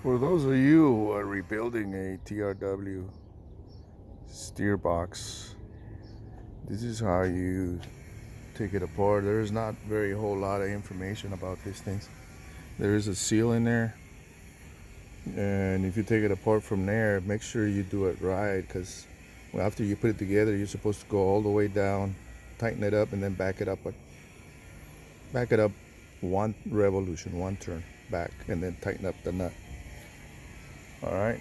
For those of you who are rebuilding a TRW steer box, this is how you take it apart. There's not very whole lot of information about these things. There is a seal in there, and if you take it apart from there, make sure you do it right, because after you put it together, you're supposed to go all the way down, tighten it up, and then back it up one revolution, one turn back, and then tighten up the nut. All right,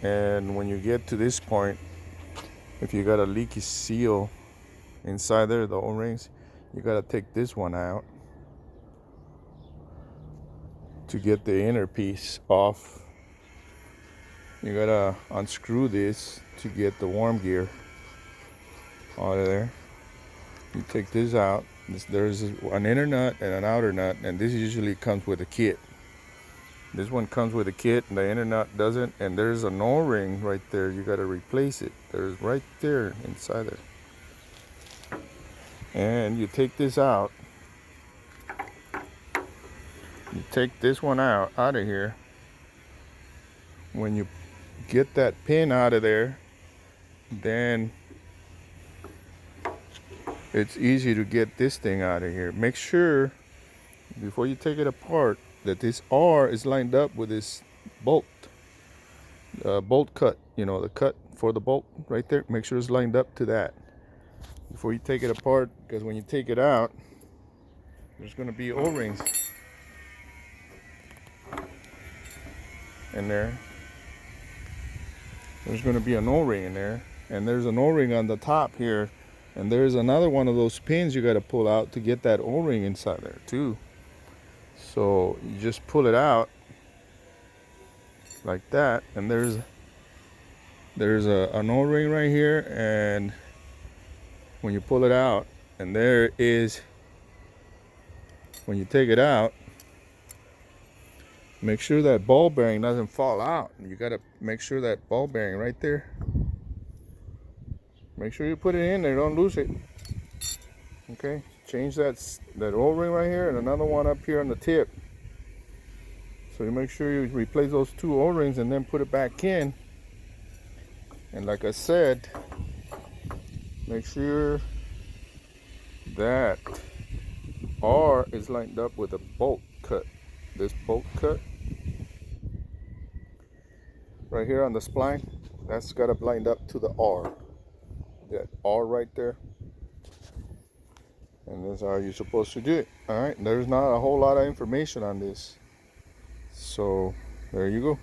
and when you get to this point, if you got a leaky seal inside there, the O-rings, you got to take this one out to get the inner piece off. You got to unscrew this to get the worm gear out of there. You take this out. There's an inner nut and an outer nut, and this usually comes with a kit. This one comes with a kit, and the inner nut doesn't, and there's an O-ring right there. You got to replace it. There's right there inside there. And you take this out. You take this one out of here. When you get that pin out of there, then it's easy to get this thing out of here. Make sure before you take it apart that this R is lined up with this bolt cut, the cut for the bolt right there. Make sure it's lined up to that before you take it apart, because when you take it out, there's going to be O-rings in there. There's going to be an O-ring in there, and there's an O-ring on the top here, and there's another one of those pins you got to pull out to get that O-ring inside there too. So you just pull it out like that, and there's an O-ring right here, and when you pull it out, and there is, when you take it out, make sure that ball bearing doesn't fall out. You got to make sure that ball bearing right there, make sure you put it in there, don't lose it. Okay, change that O-ring right here and another one up here on the tip. So you make sure you replace those two O-rings and then put it back in. And like I said, make sure that R is lined up with a bolt cut. This bolt cut right here on the spline, that's got to blind up to the R. That R right there. And that's how you're supposed to do it. All right, there's not a whole lot of information on this. So there you go.